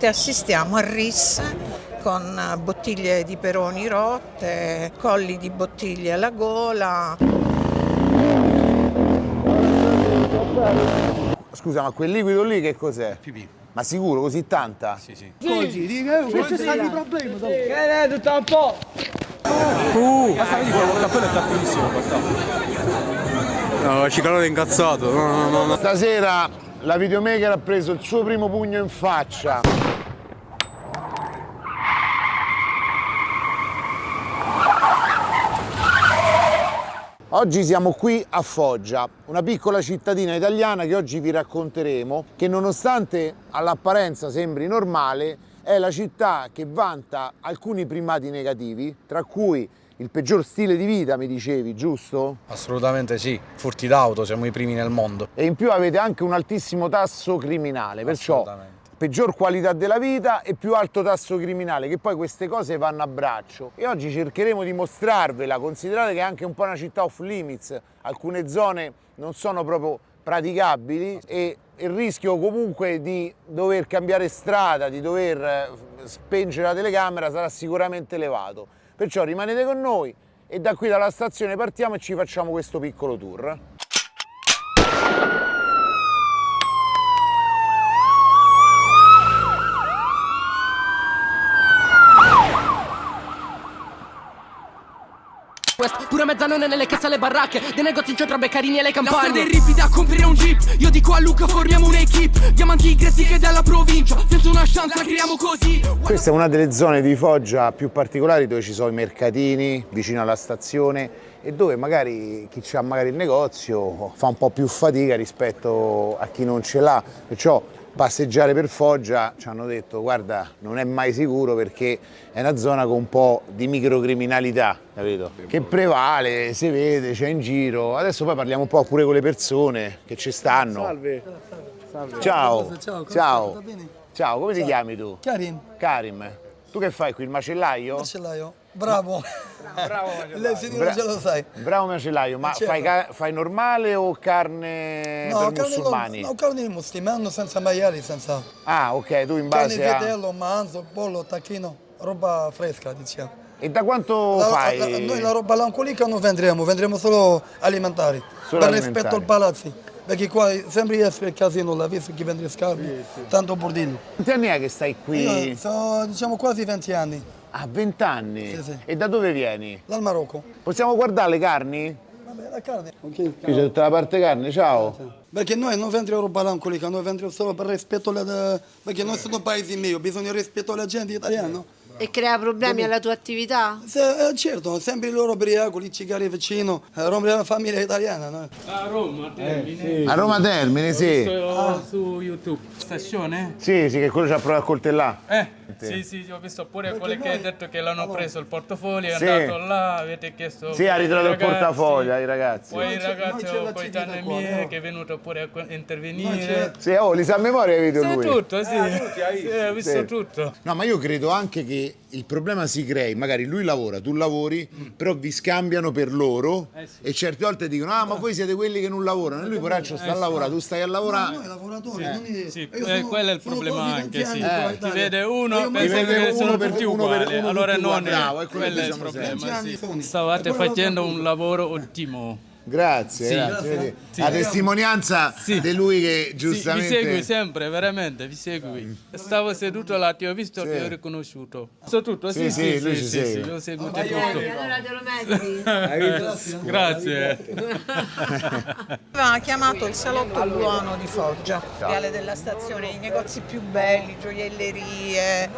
praticamente assistiamo a risse con bottiglie di Peroni rotte, colli di bottiglie alla gola. Scusa, ma quel liquido lì che cos'è? Pipì. Ma sicuro, così tanta? Sì, sì. Così, dica, non c'è stato problema. Che è tutto un po'. Quello è cattivissimo, no, Cicalone è incazzato. No. Stasera la videomaker ha preso il suo primo pugno in faccia. Oggi siamo qui a Foggia, una piccola cittadina italiana che oggi vi racconteremo, che nonostante all'apparenza sembri normale, è la città che vanta alcuni primati negativi, tra cui il peggior stile di vita, mi dicevi, giusto? Assolutamente sì, furti d'auto, siamo i primi nel mondo. E in più avete anche un altissimo tasso criminale, perciò peggior qualità della vita e più alto tasso criminale, che poi queste cose vanno a braccio. E oggi cercheremo di mostrarvela. Considerate che è anche un po' una città off limits, alcune zone non sono proprio praticabili e il rischio comunque di dover cambiare strada, di dover spengere la telecamera sarà sicuramente elevato. Perciò rimanete con noi e da qui dalla stazione partiamo e ci facciamo questo piccolo tour. Pure mezzanotte nelle casse alle baracche, dei negozi in centro a Beccarini e le campagne. La strada è ripida a comprare un jeep. Io dico a Luca formiamo un'equipe. Diamanti grezzi che dalla provincia, senza una chance la creiamo così. Questa è una delle zone di Foggia più particolari dove ci sono i mercatini vicino alla stazione e dove magari chi ha magari il negozio fa un po' più fatica rispetto a chi non ce l'ha. Perciò passeggiare per Foggia ci hanno detto guarda non è mai sicuro perché è una zona con un po' di microcriminalità, capito? Che prevale, si vede, c'è in giro. Adesso poi parliamo un po' pure con le persone che ci stanno. Salve. Ciao. Ciao. Ciao. Tutto bene? Ciao, come ti chiami tu? Karim. Karim. Tu che fai qui, il macellaio? Macellaio. Bravo. Bravo Lei sicuro ce lo sai. Bravo macellaio, ma Certo. fai normale o carne per musulmani? No, carne di musulmani, senza maiali, senza... Ah, ok, tu in Carne base a... vitello, manzo, pollo, tacchino, roba fresca, diciamo. E da quanto fai? Noi la roba lancolica non vendremo solo alimentari. Solo per alimentari. rispetto al palazzi. Perché qua sempre esce il casino, l'ha visto chi vende scarpe, tanto bordello. Quanti anni è che stai qui? Io sono diciamo quasi 20 anni, Ah, 20 anni? Sì, sì. E da dove vieni? dal Marocco. Possiamo guardare le carni? Vabbè, la carne. Qui c'è tutta la parte carne, ciao. Perché noi non vendiamo roba lancolica, noi vendiamo solo per rispetto perché noi siamo paesi miei, bisogna rispetto alla gente italiana. E crea problemi alla tua attività? Certo, sempre loro ubriaco, cigari vicino, rompe la famiglia italiana. No? A Roma, Termine. A Roma Termine, sì. Su YouTube. Stazione? Sì, che quello ci ha provato a coltellare. Sì, ho visto pure quelli che hai detto che l'hanno preso il portafoglio, è Sì. andato là, avete chiesto... Sì, ha ritirato il ai ragazzi. portafoglio ai ragazzi. Poi il Noi ragazzo c'è la coetaneo civile qua, mie no? che è venuto pure a Noi intervenire. Sì, oh, li sa a memoria i video Sì, lui. tutto, sì. Sì, ho visto Sì. tutto. No, ma io credo anche che il problema si crei, magari lui lavora, tu lavori, però vi scambiano per loro e certe volte dicono ah ma voi siete quelli che non lavorano e lui poraccio sta a lavorare, tu stai a lavorare. Noi lavoratori, non è... Sì, io sono- quello è il sono problema quasi anche, 20 sì. anni qua in Ti Italia. vede uno, Io pensa vede che uno sono per- tutti uno per- uguali, uno allora tutti non uguali. Bravo, è è, quello che quello è il diciamo problema, 20 anni sì. sono. Stavate E poi facendo l'altra un lavoro ottimo. Grazie, Sì. grazie. Vedi? Sì. La testimonianza Sì. di lui che Sì, giustamente... vi segui sempre, veramente, vi segui. Stavo seduto là, ti ho visto che ho riconosciuto. So tutto, Sì, sì, lui ci segue. io ho seguito Allora te lo metti? tutto. Grazie. Aveva chiamato il salotto buono di Foggia, Viale della Stazione, i negozi più belli, gioiellerie.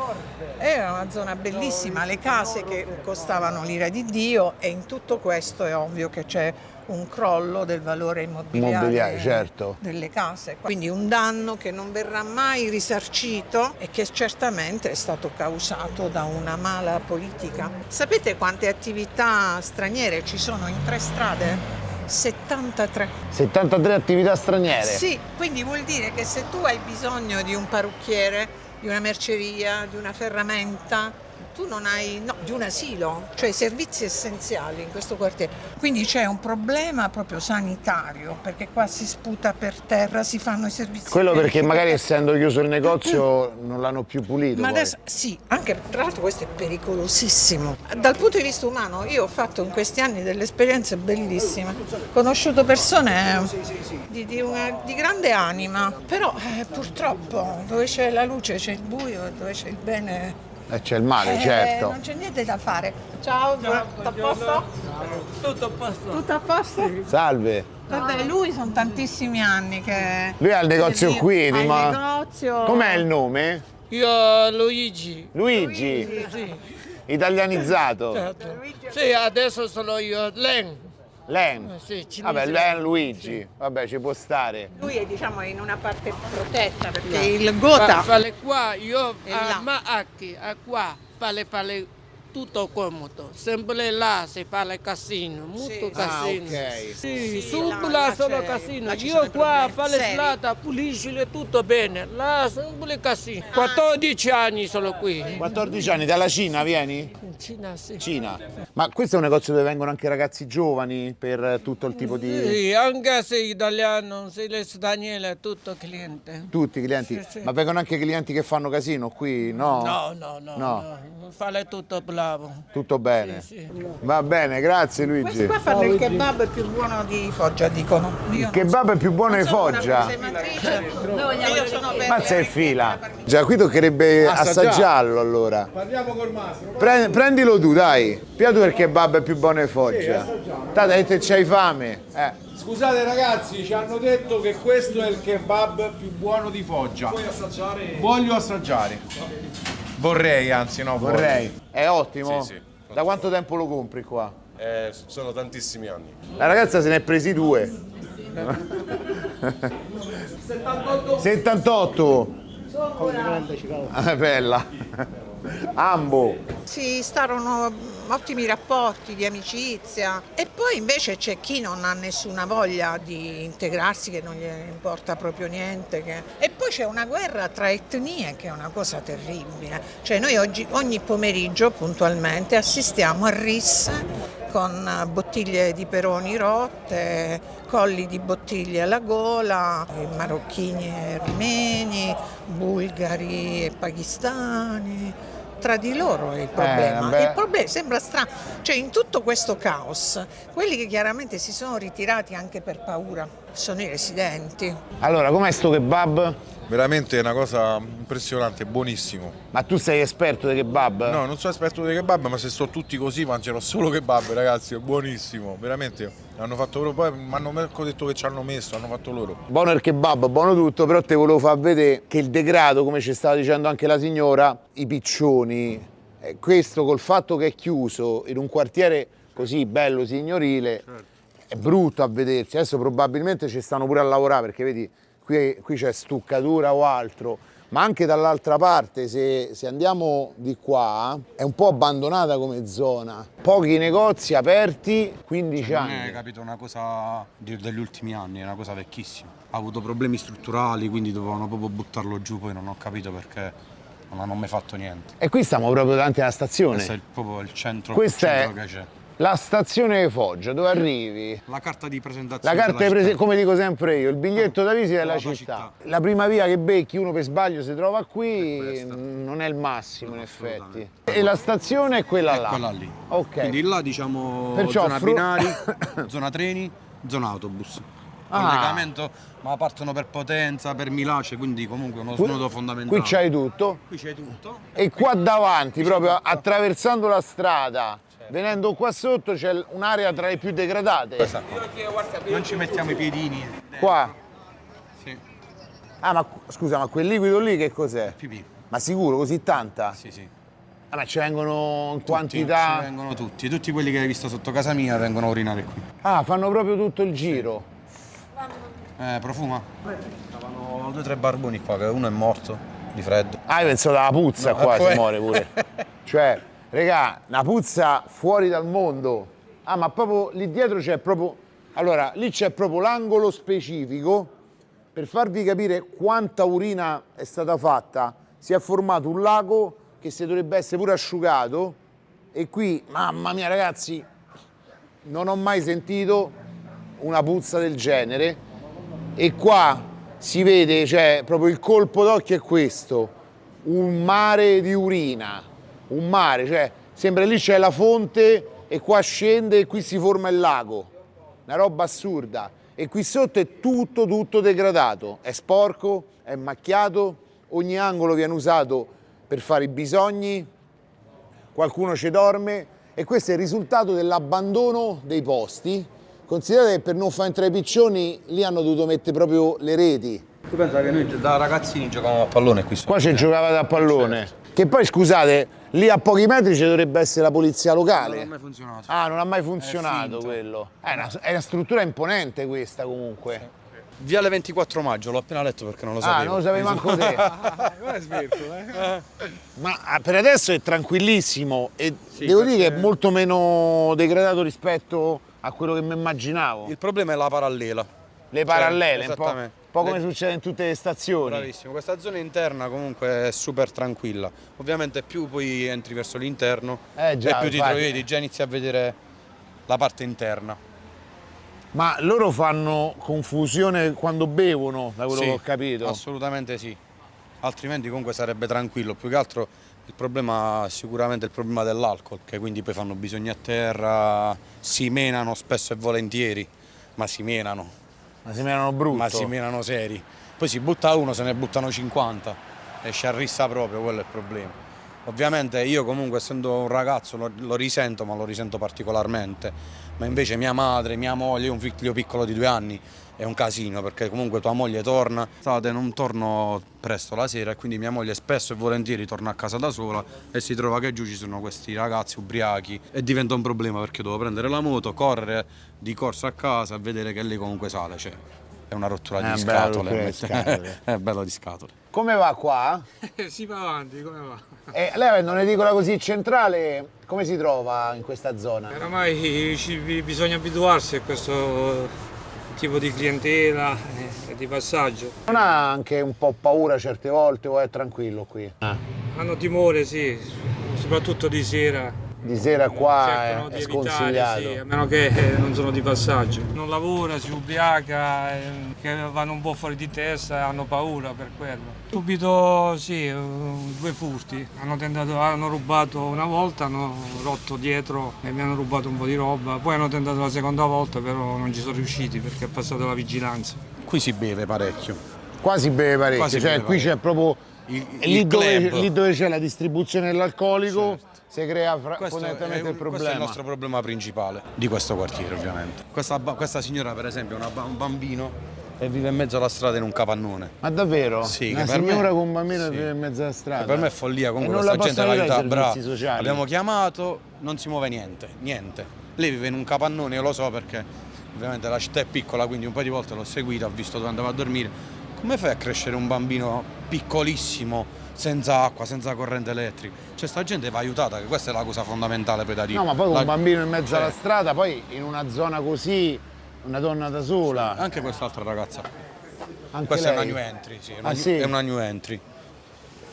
Era una zona bellissima, le case che costavano l'ira di Dio e in tutto questo è ovvio che c'è un crollo del valore immobiliare certo. delle case. Quindi un danno che non verrà mai risarcito e che certamente è stato causato da una mala politica. Sapete quante attività straniere ci sono in 3 strade? 73. 73 attività straniere. Sì, quindi vuol dire che se tu hai bisogno di un parrucchiere, di una merceria, di una ferramenta, tu non hai, no, di un asilo, cioè servizi essenziali in questo quartiere. Quindi c'è un problema proprio sanitario, perché qua si sputa per terra, si fanno i servizi. Quello perché magari essendo chiuso il negozio non l'hanno più pulito. Ma poi. adesso sì, anche tra l'altro questo è pericolosissimo. Dal punto di vista umano io ho fatto in questi anni delle esperienze bellissime, ho conosciuto persone di grande anima, però purtroppo dove c'è la luce c'è il buio, dove c'è il bene C'è il male, certo. non c'è niente da fare. Ciao, tutto a posto? Tutto a posto. Tutto a posto? Salve. Vabbè, lui sono tantissimi anni che... Lui ha il negozio qui, ha il ma... negozio. Com'è il nome? Io Luigi. Luigi? Sì, Italianizzato? certo. Sì, adesso sono io, Len. Len? Sì, cinese. Vabbè, Len Luigi. Vabbè, ci può stare. Lui è diciamo in una parte protetta perché il gota... Fale qua, io E là. ma a qua, fale tutto comodo. Sempre là si fa il casino, molto casino. ok. Sì, Sì, subito là là solo c'è- casino. là ci sono Io i qua problemi fa le seri. strada, pulisci tutto bene. Là sempre casino. 14 anni sono qui. 14 anni, dalla Cina vieni? In Cina sì. Cina. Ma questo è un negozio dove vengono anche ragazzi giovani per tutto il tipo di... Sì, anche se italiano, se le straniere, tutto cliente. Tutti i clienti? Sì, sì. Ma vengono anche clienti che fanno casino qui? No? No. Fare tutto bravo. Tutto bene? Sì. Va bene, grazie Questi Luigi. qua fanno il kebab più buono di Foggia, dicono. Io Il kebab è più buono di Foggia. Io sono per... Mazza è fila. Già, qui toccherebbe assaggiarlo allora. Parliamo col mastro. Prendilo tu, dai. Pia tu perché il kebab è più buono di Foggia. Tanto hai detto che c'hai fame. Scusate ragazzi, ci hanno detto che questo è il kebab più buono di Foggia. Vuoi assaggiare? Voglio assaggiare. Vorrei, anzi no, Vorrei. È ottimo? Sì, sì. Da quanto tempo lo compri qua? Sono tantissimi anni. La ragazza se ne è presi 2. 78. Bella. Ambo. Si starono ottimi rapporti di amicizia e poi invece c'è chi non ha nessuna voglia di integrarsi, che non gli importa proprio niente. E poi c'è una guerra tra etnie che è una cosa terribile. Cioè noi ogni pomeriggio puntualmente assistiamo a risse con bottiglie di peroni rotte, colli di bottiglie alla gola, marocchini e rumeni, bulgari e pakistani. Tra di loro è il problema. beh. Il problema sembra strano, cioè in tutto questo caos, quelli che chiaramente si sono ritirati anche per paura sono i residenti. Allora, com'è sto kebab? Veramente è una cosa impressionante, buonissimo. Ma tu sei esperto di kebab? No, non sono esperto di kebab, ma se sono tutti così mangerò solo kebab, ragazzi, è buonissimo, veramente. Hanno fatto loro, poi mi hanno detto che ci hanno messo, hanno fatto loro. Buono il kebab, buono tutto, però te volevo far vedere che il degrado, come ci stava dicendo anche la signora, i piccioni, questo col fatto che è chiuso in un quartiere così bello, signorile, è brutto a vedersi. Adesso probabilmente ci stanno pure a lavorare, perché vedi, qui c'è stuccatura o altro, ma anche dall'altra parte, se andiamo di qua, è un po' abbandonata come zona. Pochi negozi aperti, 15 Non anni. è capito una cosa degli ultimi anni, è una cosa vecchissima. Ha avuto problemi strutturali, quindi dovevano proprio buttarlo giù, poi non ho capito perché non hanno mai fatto niente. E qui stiamo proprio davanti alla stazione. Questo è proprio il centro, Questa è che c'è. la stazione di Foggia, dove arrivi? La carta di La presentazione carta della di città. come dico sempre io, il biglietto da visita della La tua città. La prima via che becchi, uno per sbaglio si trova qui, non è il massimo in effetti. assolutamente. E la stazione è quella là? Quella lì. Ok. Quindi là diciamo Perciò zona binari, zona treni, zona autobus. Collegamento, ma partono per Potenza, per Milace, quindi comunque uno snodo fondamentale. Qui c'hai tutto. Qui c'hai tutto. E qua davanti, proprio attraversando la strada, venendo qua sotto, c'è un'area tra le più degradate. Non ci mettiamo i piedini. Qua. Sì. Ah, ma scusa, ma quel liquido lì che cos'è? Pipì. Ma sicuro, così tanta? Sì, sì. Ah, ma ci vengono in Ci quantità? vengono tutti quelli che hai visto sotto casa mia vengono a urinare qui. Ah, fanno proprio tutto il giro. Profuma? Stavano 2 o 3 barboni qua, che uno è morto di freddo. Ah, io pensavo dalla puzza No, qua, poi- si muore pure. Cioè, regà, una puzza fuori dal mondo. Ah, ma proprio lì dietro c'è proprio... Allora, lì c'è proprio l'angolo specifico per farvi capire quanta urina è stata fatta. Si è formato un lago che si dovrebbe essere pure asciugato, e qui, mamma mia ragazzi, non ho mai sentito una puzza del genere, e qua si vede, cioè, proprio il colpo d'occhio è questo, un mare di urina, un mare, cioè, sembra lì c'è la fonte e qua scende e qui si forma il lago, una roba assurda, e qui sotto è tutto degradato, è sporco, è macchiato, ogni angolo viene usato per fare i bisogni, qualcuno ci dorme, e questo è il risultato dell'abbandono dei posti. Considerate che per non far entrare i piccioni lì hanno dovuto mettere proprio le reti. Tu pensa che noi da ragazzini giocavamo a pallone qui sotto? Qua ci giocavate a pallone. Che poi, scusate, lì a pochi metri ci dovrebbe essere la polizia locale. Non ha mai funzionato. Ah, non ha mai funzionato finto. quello. È una struttura imponente questa comunque. Viale 24 maggio, l'ho appena letto perché non lo sapevo. Ah, non lo sapevi manco te. Ma per adesso è tranquillissimo e devo dire che è molto meno degradato rispetto a quello che mi immaginavo. Il problema è la parallela. Le parallele, un po', esattamente. un po' come succede in tutte le stazioni. Bravissimo, questa zona interna comunque è super tranquilla. Ovviamente più poi entri verso l'interno già, e più ti infatti. trovi, già inizi a vedere la parte interna. Ma loro fanno confusione quando bevono, da quello Sì, che ho capito. assolutamente sì. Altrimenti comunque sarebbe tranquillo. Più che altro il problema sicuramente è il problema dell'alcol, che quindi poi fanno bisogni a terra, si menano spesso e volentieri, ma si menano. Ma si menano brutto. Ma si menano seri. Poi si butta uno, se ne buttano 50 e ci arrissa proprio, quello è il problema. Ovviamente io comunque essendo un ragazzo lo risento, ma lo risento particolarmente. Ma invece mia madre, mia moglie, un figlio piccolo di 2 anni, è un casino perché comunque tua moglie torna. State, non torno presto la sera e quindi mia moglie spesso e volentieri torna a casa da sola e si trova che giù ci sono questi ragazzi ubriachi e diventa un problema perché devo prendere la moto, correre di corsa a casa e vedere che lei comunque sale. Cioè, è una rottura di scatole. È bello di scatole. Come va qua? Si va avanti, come va? Lei avendo un'edicola così centrale, come si trova in questa zona? Oramai bisogna abituarsi a questo tipo di clientela e di passaggio. Non ha anche un po' paura certe volte o è tranquillo qui? Hanno timore, sì, soprattutto di sera. Di sera qua Cercano è di sconsigliato. evitare, sì, a meno che non sono di passaggio. Non lavora, si ubriaca, che vanno un po' fuori di testa e hanno paura per quello. Subito sì, 2 furti. Hanno rubato una volta, hanno rotto dietro e mi hanno rubato un po' di roba. Poi hanno tentato la seconda volta, però non ci sono riusciti perché è passata la vigilanza. Qui si beve parecchio. Qua si beve parecchio, Qua si cioè beve qui c'è proprio il club. lì dove c'è la distribuzione dell'alcolico, Certo. si crea Questo fondamentalmente il problema. Questo è il nostro problema principale di questo quartiere, ovviamente. Questa signora, per esempio, è un bambino e vive in mezzo alla strada in un capannone. Ma davvero? Sì, una che per signora me- con un bambino sì. vive in mezzo alla strada? Per me è follia, comunque E non questa la gente va possono aiutata, aiutare i servizi brava. sociali? Abbiamo chiamato, non si muove niente. Lei vive in un capannone, io lo so perché ovviamente la città è piccola, quindi un po' di volte l'ho seguita, ho visto dove andava a dormire. Come fai a crescere un bambino piccolissimo, senza acqua, senza corrente elettrica? Cioè sta gente va aiutata, che questa è la cosa fondamentale poi da dire. No, ma poi con un bambino in mezzo Cioè, alla strada, poi in una zona così, una donna da sola. Anche quest'altra ragazza. Anche Questa lei? è una new entry, sì, Sì? è una new entry.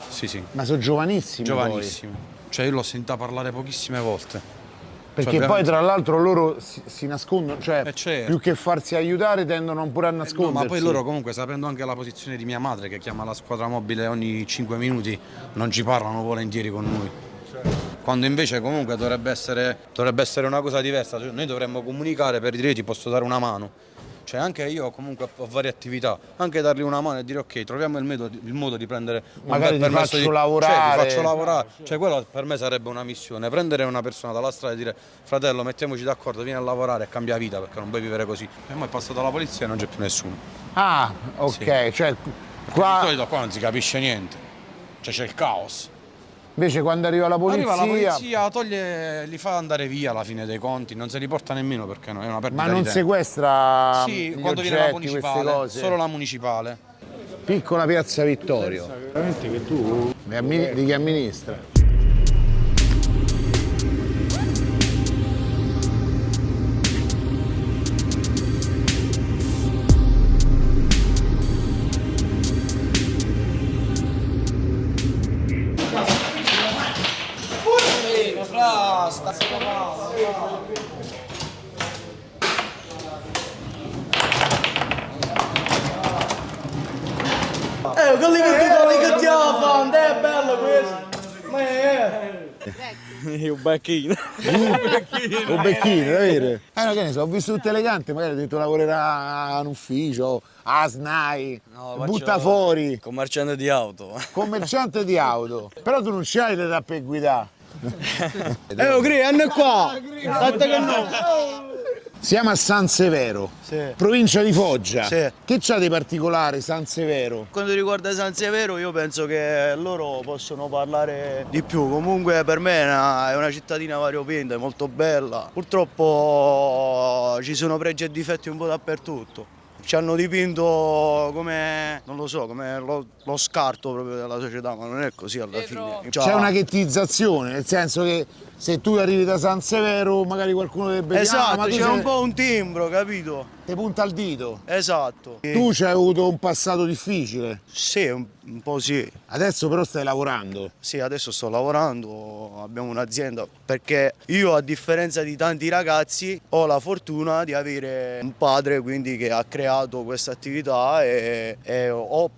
Sì. Ma sono giovanissimi Giovanissimi. Cioè io l'ho sentita parlare pochissime volte. poi. Perché Cioè, poi veramente- tra l'altro loro si nascondono, cioè certo. più che farsi aiutare tendono pure a No, nascondersi. ma poi loro comunque, sapendo anche la posizione di mia madre che chiama la squadra mobile ogni 5 minuti, non ci parlano volentieri con noi. Quando invece comunque dovrebbe essere una cosa diversa, cioè, noi dovremmo comunicare per dire ti posso dare una mano. Cioè anche io comunque ho varie attività, anche dargli una mano e dire ok, troviamo il modo di prendere Magari un ti permesso faccio lavorare. Cioè, ti faccio lavorare. Cioè quello per me sarebbe una missione, prendere una persona dalla strada e dire fratello mettiamoci d'accordo, vieni a lavorare e cambia vita perché non puoi vivere così. E poi è passato la polizia e non c'è più nessuno. Ah, ok, Sì. cioè Di qua solito qua non si capisce niente, cioè c'è il caos. invece quando arriva la polizia, Arriva la polizia, toglie, li fa andare via alla fine dei conti, non se li porta nemmeno perché no, è una perdita ma di non tempo. sequestra Sì, gli quando viene la oggetti, queste municipale, cose. solo la municipale. Piccola piazza Vittorio. Veramente che tu... Di chi amministra? quelli che ti fanno, è bello questo. Ma Un becchino. Un becchino, davvero? No, che ne so, ho visto tutto elegante, magari ho detto lavorerà in ufficio, a SNAI, butta fuori. Commerciante di auto. Commerciante di auto. Però tu non c'hai le tappe guidare. anno qua. Aspetta che no. Siamo a San Severo, provincia di Foggia. Sì. Che c'ha di particolare San Severo? Quanto riguarda San Severo io penso che loro possono parlare di più. Comunque per me è una cittadina variopinta, è molto bella. Purtroppo ci sono pregi e difetti un po' dappertutto. Ci hanno dipinto come, non lo so, come lo scarto proprio della società, ma non è così alla fine. C'è una ghettizzazione, nel senso che se tu arrivi da San Severo magari qualcuno dovrebbe dire Esatto, ma tu c'è un po' un timbro, capito? Te punta il dito. Esatto. Tu c'hai avuto un passato difficile. Sì, un po' sì. Adesso però stai lavorando. Sì, adesso sto lavorando, abbiamo un'azienda, perché io a differenza di tanti ragazzi ho la fortuna di avere un padre quindi che ha creato questa attività e ho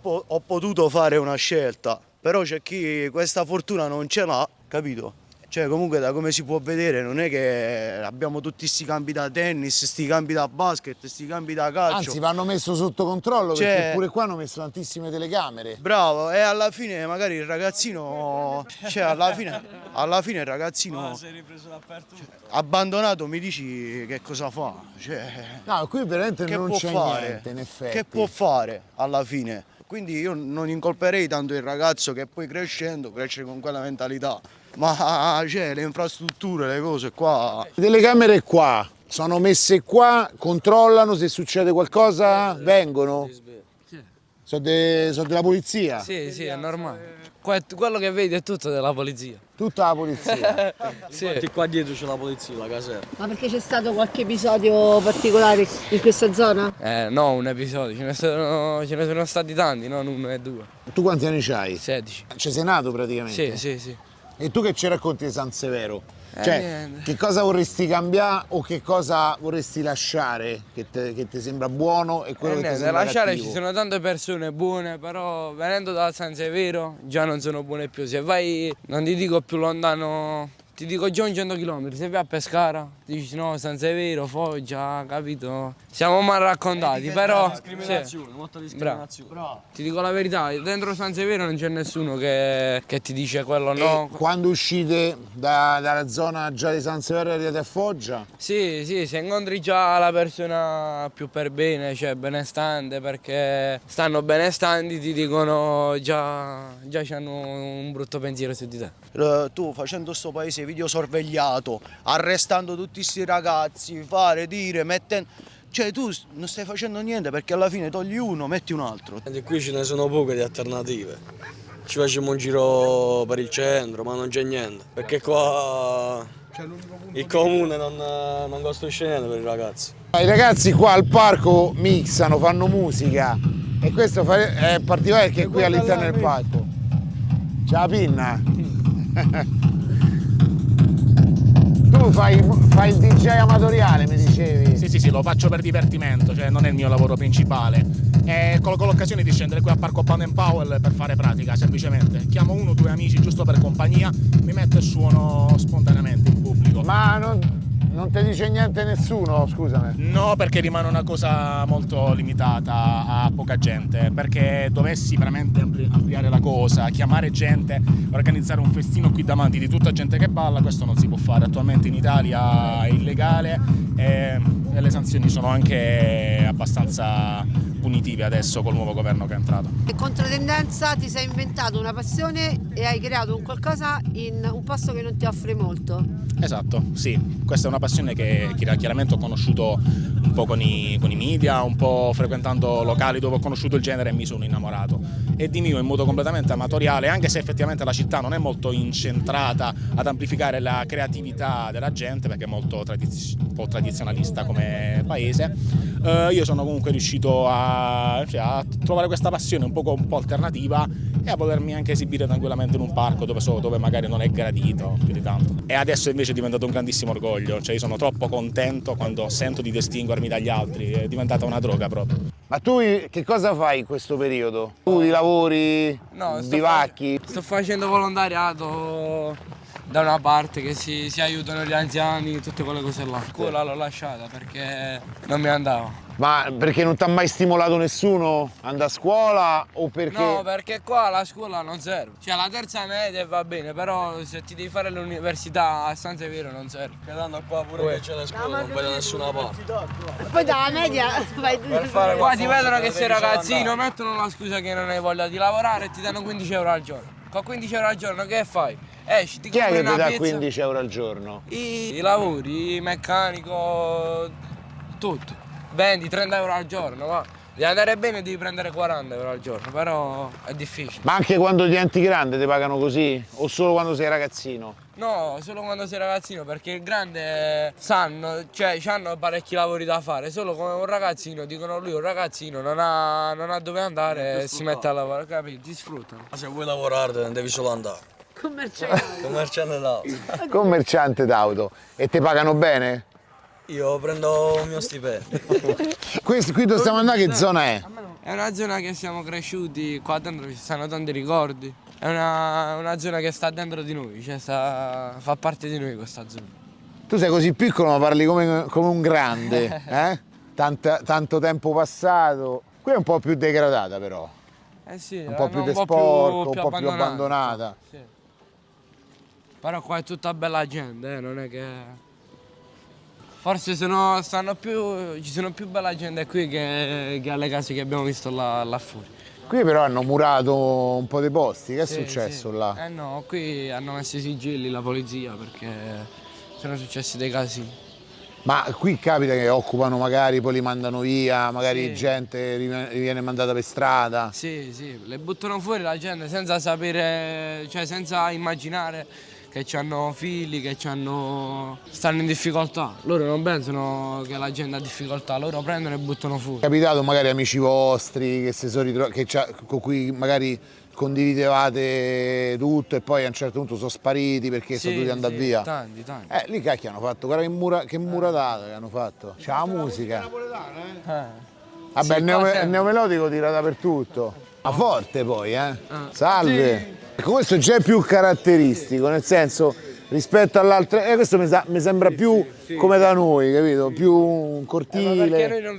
potuto fare una scelta, però c'è chi questa fortuna non ce l'ha, capito? Cioè comunque da come si può vedere non è che abbiamo tutti sti campi da tennis, sti campi da basket, sti campi da calcio. Anzi, vanno messo sotto controllo perché Cioè- pure qua hanno messo tantissime telecamere. Bravo, e alla fine magari il ragazzino, cioè alla fine il ragazzino abbandonato mi dici che cosa fa? Cioè, No, qui veramente che non può c'è fare? niente, in effetti. Che può fare alla fine? Quindi io non incolperei tanto il ragazzo che poi crescendo cresce con quella mentalità. Ma cioè, le infrastrutture, le cose qua. Le telecamere qua sono messe qua, controllano se succede qualcosa, vengono. Sono della polizia. Sì, sì, è normale. Quello che vedi è tutto della polizia. Tutta la polizia. Sì. Infatti qua dietro c'è la polizia, la caserma. Ma perché c'è stato qualche episodio particolare in questa zona? No, un episodio, ce ne sono stati tanti, non uno e due. Tu quanti anni c'hai? 16. Ci sei nato praticamente? Sì, sì, sì. E tu che ci racconti di San Severo? Cioè, niente. che cosa vorresti cambiare o che cosa vorresti lasciare che ti sembra buono e quello che ti Niente, sembra lasciare cattivo? ci sono tante persone buone, però venendo da San Severo già non sono buone più. Se vai, non ti dico più lontano, ti dico già un 100 km, se vai a Pescara, dici no, San Severo, Foggia, capito? Siamo mal raccontati, però... Discriminazione, molta discriminazione. Bravo. Ti dico la verità, dentro San Severo non c'è nessuno che ti dice quello no. Quando uscite dalla zona già di San Severo e arrivate a Foggia? Sì, sì, se incontri già la persona più per bene, cioè benestante, perché stanno benestanti, ti dicono già hanno un brutto pensiero su di te. Tu facendo sto paese videosorvegliato, arrestando tutti sti ragazzi, fare, dire, mettendo... Cioè tu non stai facendo niente perché alla fine togli uno, metti un altro. E qui ce ne sono poche di alternative. Ci facciamo un giro per il centro, ma non c'è niente. Perché qua il comune non costruisce niente per i ragazzi. I ragazzi qua al parco mixano, fanno musica e questo è particolare perché qui all'interno del parco c'è la pinna. Tu fai il DJ amatoriale, mi dicevi? Sì, lo faccio per divertimento, cioè non è il mio lavoro principale. E con l'occasione di scendere qui a Parco Baden Powell per fare pratica, semplicemente. Chiamo uno o due amici giusto per compagnia, mi metto e suono spontaneamente in pubblico. Ma non ti dice niente nessuno, scusami? No, perché rimane una cosa molto limitata a poca gente, perché dovessi veramente ampliare la cosa, chiamare gente, organizzare un festino qui davanti di tutta gente che balla, questo non si può fare. Attualmente in Italia è illegale e le sanzioni sono anche abbastanza punitive adesso col nuovo governo che è entrato. In controtendenza ti sei inventato una passione e hai creato un qualcosa in un posto che non ti offre molto. Esatto, sì, questa è una passione che chiaramente ho conosciuto un po' con i media, un po' frequentando locali dove ho conosciuto il genere e mi sono innamorato. E di mio in modo completamente amatoriale, anche se effettivamente la città non è molto incentrata ad amplificare la creatività della gente, perché è molto un po' tradizionalista come paese, io sono comunque riuscito a a trovare questa passione un po' alternativa e a potermi anche esibire tranquillamente in un parco dove magari non è gradito più di tanto. E adesso invece è diventato un grandissimo orgoglio, cioè io sono troppo contento quando sento di distinguermi dagli altri, è diventata una droga proprio. Ma tu che cosa fai in questo periodo? Tu lavori, vivacchi? Sto facendo volontariato da una parte che si aiutano gli anziani, tutte quelle cose là. La scuola l'ho lasciata perché non mi andava. Ma perché non ti ha mai stimolato nessuno andare a scuola o perché? No, perché qua la scuola non serve. Cioè la terza media va bene, però se ti devi fare l'università a San Severo non serve. Quedando qua pure che c'è la scuola, non vai da nessuna parte. Poi dalla media vai Qua ti vedono che sei ragazzino, mettono la scusa che non hai voglia di lavorare e ti danno 15 euro al giorno. Con 15 euro al giorno che fai? Esci, ti Chi è compri che ti una dà pizza. 15 euro al giorno? I lavori, il meccanico, tutto. Vendi 30 euro al giorno, va. Devi andare bene devi prendere 40 euro al giorno, però è difficile. Ma anche quando diventi grande ti pagano così? O solo quando sei ragazzino? No, solo quando sei ragazzino, perché il grande sanno, cioè hanno parecchi lavori da fare, solo come un ragazzino, dicono lui un ragazzino non ha dove andare e si mette a lavorare, capito? Ti sfruttano. Ma se vuoi lavorare devi solo andare. Commerciante d'auto. Commerciante d'auto. E ti pagano bene? Io prendo il mio stipendio. Qui dove stiamo andando che zona è? È una zona che siamo cresciuti, qua dentro ci stanno tanti ricordi. È una zona che sta dentro di noi, cioè fa parte di noi questa zona. Tu sei così piccolo ma parli come un grande, eh? Tanto tempo passato. Qui è un po' più degradata però. Eh sì, un po' più un po' sporco, più un po' più abbandonata. Sì. Però qua è tutta bella gente, non è che... Forse ci sono più bella gente qui che alle case che abbiamo visto là fuori. Qui però hanno murato un po' dei posti, che è successo là? Eh no, qui hanno messo i sigilli la polizia perché sono successi dei casini. Ma qui capita che occupano magari, poi li mandano via, magari gente viene mandata per strada? Sì, le buttano fuori la gente senza sapere, cioè senza immaginare che hanno figli, che stanno in difficoltà. Loro non pensano che la gente ha difficoltà, loro prendono e buttano fuori. È capitato magari amici vostri che si sono ritrovati, con cui magari condividevate tutto e poi a un certo punto sono spariti perché sono dovuti andare via? Tanti. Lì cacchio hanno fatto, guarda che muratata che hanno fatto. C'è la musica. Vabbè, il neomelodico tira dappertutto. Ma forte poi, Salve! Ecco, questo già è più caratteristico, nel senso, rispetto all'altro, questo mi sembra più come da noi, capito? Più un cortile. Perché noi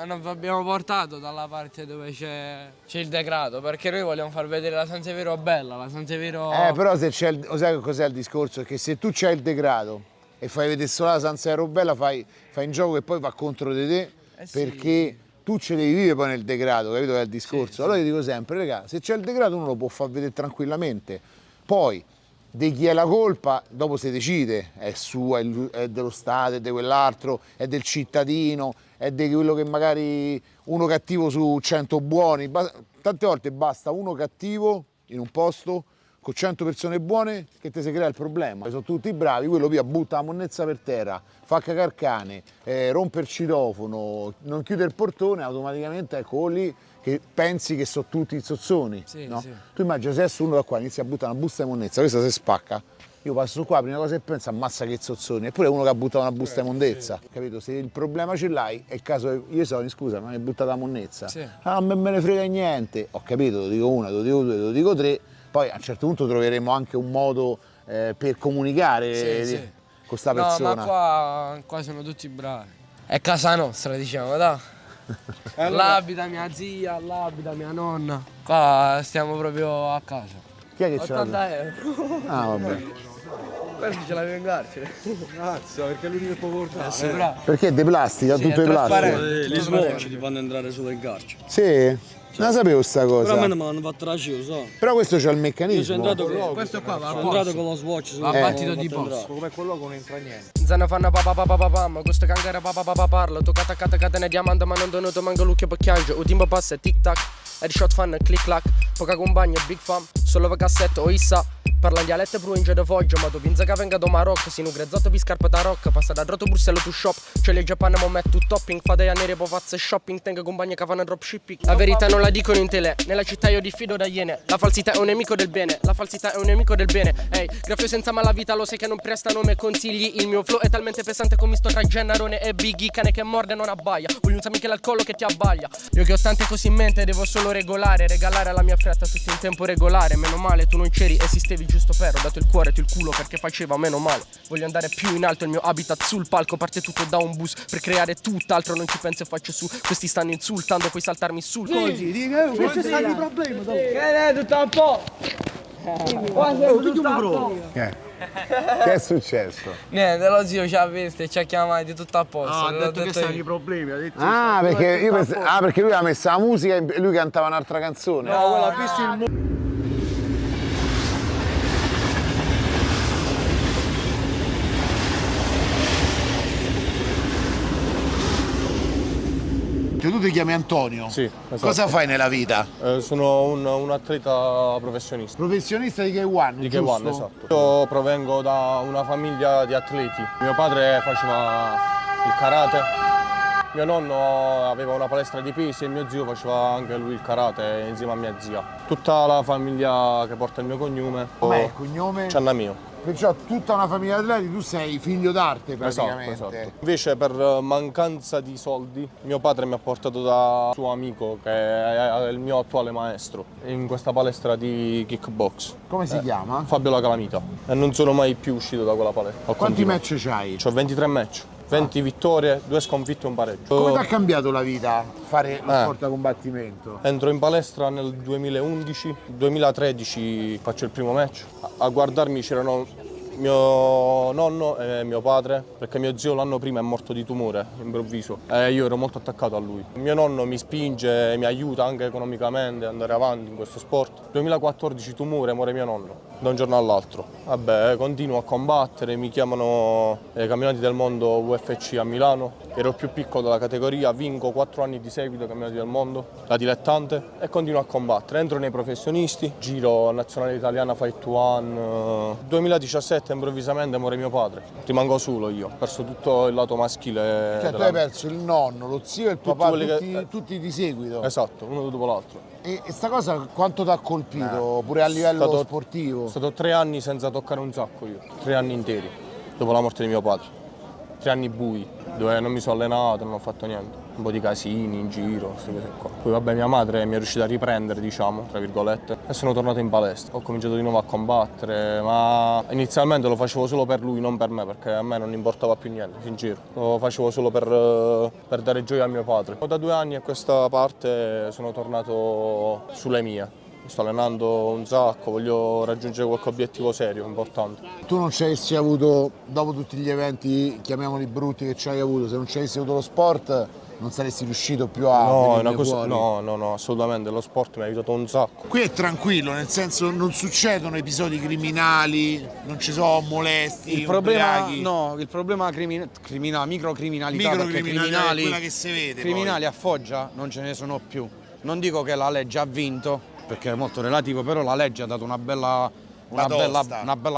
non vi abbiamo portato dalla parte dove c'è il degrado, perché noi vogliamo far vedere la San Severo bella, la San Severo... Però se c'è sai cos'è il discorso? È che se tu c'hai il degrado e fai vedere solo la San Severo bella, fai un gioco che poi va contro di te, perché tu ce devi vivere poi nel degrado, capito che è il discorso? Allora io dico sempre, raga, se c'è il degrado uno lo può far vedere tranquillamente, poi di chi è la colpa, dopo si decide, è sua, è dello Stato, è di quell'altro, è del cittadino, è di quello che magari uno cattivo su 100 buoni, tante volte basta uno cattivo in un posto con 100 persone buone che ti si crea il problema. Sono tutti bravi, quello via butta la monnezza per terra, fa cagare cane, rompe il citofono, non chiude il portone, automaticamente ecco lì che pensi che sono tutti zozzoni. No? Tu immagina se adesso uno da qua inizia a buttare una busta di monnezza, questa si spacca, io passo qua, la prima cosa che penso, ammazza che zozzoni, eppure uno che ha buttato una busta di monnezza, capito? Se il problema ce l'hai, è il caso che io sono, scusa, ma mi hai buttato la monnezza, non me ne frega niente, ho capito, lo dico una, lo dico due, lo dico tre, poi a un certo punto troveremo anche un modo per comunicare con questa persona. No, ma qua sono tutti bravi. È casa nostra, diciamo, dai. Là abita mia zia, là abita mia nonna. Qua stiamo proprio a casa. Chi è che ce l'ha? 80 euro. Ah, vabbè. Questo ce l'avevo in carcere. Grazie, perché è l'unico che può portare. Perché è di plastica, tutto di plastica? Gli swatch ti fanno entrare solo in carcere. Sì? Non la sapevo sta cosa. Però a me mi hanno fatto la scio, so. Però questo c'ha il meccanismo. Io sono entrato con questo qua va sono entrato con lo swatch. Va battito di posto. Come quello non entra niente. Zanna fanno papà, questo cangare papà parla. Tu catene diamante ma non donuto manco lucchio per chiangio. Un tempo passa tic tac. Headshot fan click clack. Poca compagna big fam. Solo per cassetto o issa. Parla dialetto provincia di Foggia, ma tu pensa che venga da Marocco, si nugrezzato per scarpa da rock, passa da Droto Bruxelles to shop, cioè le Giappone mo metto topping, fate a nere po' fazze shopping, tengo compagni che fanno dropshipping. La verità non la dicono in tele, nella città io diffido da iene, la falsità è un nemico del bene, la falsità è un nemico del bene. Ehi, graffio senza malavita, lo sai che non presta nome consigli, il mio flow è talmente pesante come sto tra Gennarone e Biggie, cane che morde non abbaia, voglio un Michele al collo che ti abbaglia. Io che ho tante cose in mente devo solo regolare, regalare alla mia fretta tutto in tempo regolare, meno male tu non c'eri, esistevi giusto per, ho dato il cuore e il culo perché faceva meno male. Voglio andare più in alto, il mio habitat sul palco parte tutto da un bus per creare tutt'altro, non ci penso e faccio su, questi stanno insultando, puoi saltarmi sul Così, dica, questi stanno i problemi, che è tutto un po'. Che è successo? Niente, lo zio ci ha visto e ci ha chiamati tutto a posto. Ha detto che stanno i problemi, ha detto Perché lui ha messo la musica e lui cantava un'altra canzone. No, quella ha visto il Tu ti chiami Antonio? Sì, esatto. Cosa fai nella vita? Sono un atleta professionista. Professionista di K1, Di giusto? K1, esatto. Io provengo da una famiglia di atleti. Mio padre faceva il karate, mio nonno aveva una palestra di pesi e mio zio faceva anche lui il karate insieme a mia zia. Tutta la famiglia che porta il mio cognome. Com'è il cognome? Ciannamio. Perciò tutta una famiglia di atleti, tu sei figlio d'arte praticamente. Esatto. Invece per mancanza di soldi mio padre mi ha portato da suo amico che è il mio attuale maestro in questa palestra di kickbox. Come si chiama? Fabio La Calamita. E non sono mai più uscito da quella palestra. Quanti match c'hai? Ho 23 match. 20 vittorie, 2 sconfitte e un pareggio. Come ti ha cambiato la vita fare lo sport da combattimento? Entro in palestra nel 2011, 2013 faccio il primo match. A guardarmi c'erano mio nonno e mio padre, perché mio zio l'anno prima è morto di tumore improvviso e io ero molto attaccato a lui. Mio nonno mi spinge, mi aiuta anche economicamente ad andare avanti in questo sport. 2014 tumore, muore mio nonno da un giorno all'altro. Vabbè, continuo a combattere, mi chiamano ai campionati del mondo UFC a Milano. Ero più piccolo della categoria, vinco 4 anni di seguito ai campionati del mondo, da dilettante, e continuo a combattere. Entro nei professionisti, giro nazionale italiana Fight One. 2017 improvvisamente muore mio padre. Rimango solo io, ho perso tutto il lato maschile. Cioè tu hai perso il nonno, lo zio e il papà, tutti di seguito. Esatto, uno dopo l'altro. E sta cosa quanto ti ha colpito, pure a livello sportivo? Sono stato 3 anni senza toccare un sacco io, 3 anni interi, dopo la morte di mio padre. 3 anni bui, dove non mi sono allenato, non ho fatto niente. Un po' di casini in giro, queste cose qua. Poi vabbè, mia madre mi è riuscita a riprendere, diciamo, tra virgolette, e sono tornato in palestra. Ho cominciato di nuovo a combattere, ma inizialmente lo facevo solo per lui, non per me, perché a me non importava più niente, sincero. Lo facevo solo per dare gioia a mio padre. Da 2 anni a questa parte sono tornato sulle mie. Mi sto allenando un sacco, voglio raggiungere qualche obiettivo serio, importante. Tu non ci avessi avuto, dopo tutti gli eventi, chiamiamoli brutti che ci hai avuto, se non ci avessi avuto lo sport non saresti riuscito più a venirne fuori? No, assolutamente, lo sport mi ha aiutato un sacco. Qui è tranquillo, nel senso non succedono episodi criminali, non ci sono molesti, il problema, ubriachi. no, il problema microcriminalità, perché criminali, quella che si vede criminali a Foggia non ce ne sono più. Non dico che la legge ha vinto, perché è molto relativo, però la legge ha dato una bella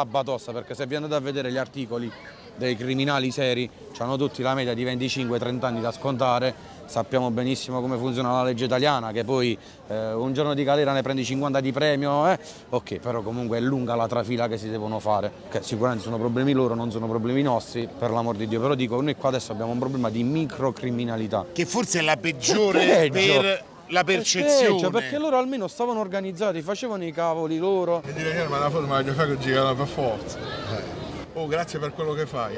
batosta, perché se vi andate a vedere gli articoli dei criminali seri, hanno tutti la media di 25-30 anni da scontare. Sappiamo benissimo come funziona la legge italiana, che poi un giorno di galera ne prendi 50 di premio, ok, però comunque è lunga la trafila che si devono fare, che sicuramente sono problemi loro, non sono problemi nostri, per l'amor di Dio, però dico, noi qua adesso abbiamo un problema di microcriminalità. Che forse è la peggiore per la percezione. Perché loro almeno stavano organizzati, facevano i cavoli loro. E dire, ma la forma la fare che girano per forza. Oh, grazie per quello che fai,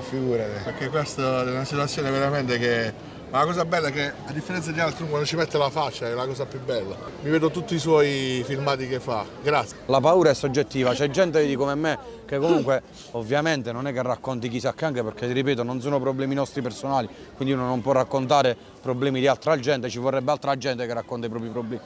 figurati. Perché questa è una situazione veramente che... Ma la cosa bella è che, a differenza di altri, quando ci mette la faccia è la cosa più bella. Mi vedo tutti i suoi filmati che fa. Grazie. La paura è soggettiva, c'è gente di come me che comunque ovviamente non è che racconti chissà che, anche perché, ti ripeto, non sono problemi nostri personali, quindi uno non può raccontare problemi di altra gente, ci vorrebbe altra gente che racconta i propri problemi.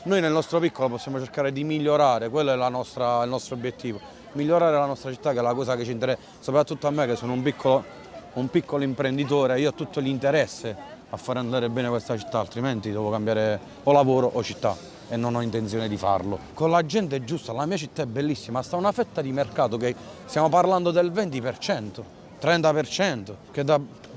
Noi nel nostro piccolo possiamo cercare di migliorare, quello è il nostro obiettivo, migliorare la nostra città, che è la cosa che ci interessa, soprattutto a me che sono un piccolo imprenditore. Io ho tutto l'interesse a fare andare bene questa città, altrimenti devo cambiare o lavoro o città. e non ho intenzione di farlo. Con la gente giusta, la mia città è bellissima, sta una fetta di mercato che stiamo parlando del 20%, 30%,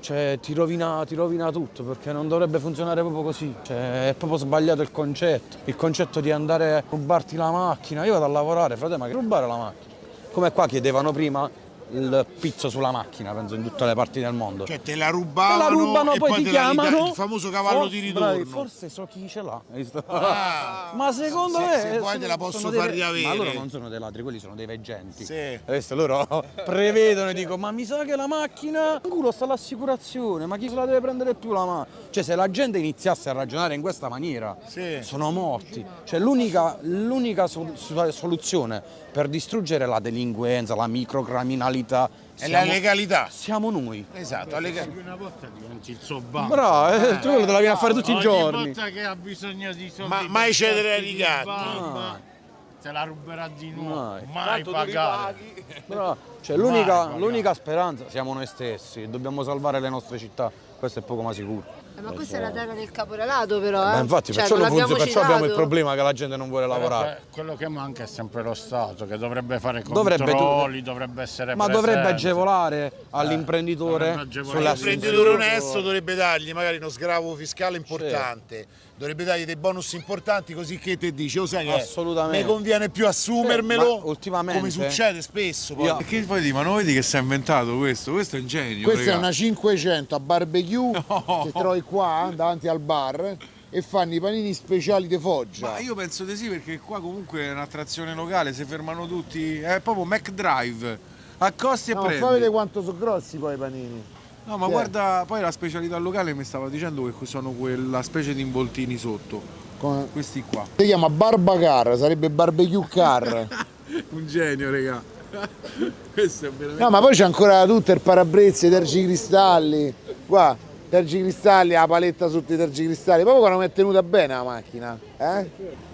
che ti rovina tutto, perché non dovrebbe funzionare proprio così. È proprio sbagliato il concetto di andare a rubarti la macchina. Io vado a lavorare, frate, ma che rubare la macchina? Come qua chiedevano prima il pizzo sulla macchina, penso in tutte le parti del mondo. Cioè te la rubano e poi ti chiamano. il famoso cavallo di ritorno. Bravi, forse so chi ce l'ha. Ma secondo me se poi te la posso far riavere. Ma loro non sono dei ladri, quelli sono dei veggenti. Sì. Adesso loro prevedono e dico: ma mi sa che la macchina, culo, sta l'assicurazione, ma chi se la deve prendere più la macchina? Cioè, se la gente iniziasse a ragionare in questa maniera, sono morti. Cioè l'unica soluzione per distruggere la delinquenza, la microcriminalità è la legalità. Siamo noi. Esatto, la legalità. Una volta diventi il suo banco. Bravo, tu te la vieni a fare tutti i giorni. Ogni volta che ha bisogno di soldi, mai cedere ai ricatti. Se la ruberà di nuovo, mai pagare. Cioè, l'unica speranza siamo noi stessi, dobbiamo salvare le nostre città, questo è poco ma sicuro. Ma questa è la terra del caporalato, però. Infatti, cioè, perciò abbiamo il problema che la gente non vuole lavorare. Quello che manca è sempre lo Stato, che dovrebbe fare controlli, dovrebbe essere ma presente. dovrebbe agevolare all'imprenditore. L'imprenditore onesto dovrebbe dargli magari uno sgravo fiscale importante. Dovrebbe dargli dei bonus importanti, così che te dici, sai che assolutamente mi conviene più assumermelo, ultimamente, come succede spesso. Poi. Che poi dici, ma non vedi che si è inventato questo? Questo è un genio. Questa è una 500 a barbecue che trovi qua davanti al bar e fanno i panini speciali di Foggia. Ma io penso di sì, perché qua comunque è un'attrazione locale, si fermano tutti, è proprio McDrive, accosti e prendi. Fa vedere quanto sono grossi poi i panini. No, ma guarda, poi la specialità locale mi stava dicendo che sono quella specie di involtini sotto. Questi qua. Si chiama Barbacar, sarebbe barbecue car. Un genio, regà. Questo è veramente... No, ma poi c'è ancora tutto il parabrezze, i tergicristalli. Qua, tergicristalli, la paletta sotto i tergicristalli. Proprio quando è tenuta bene la macchina,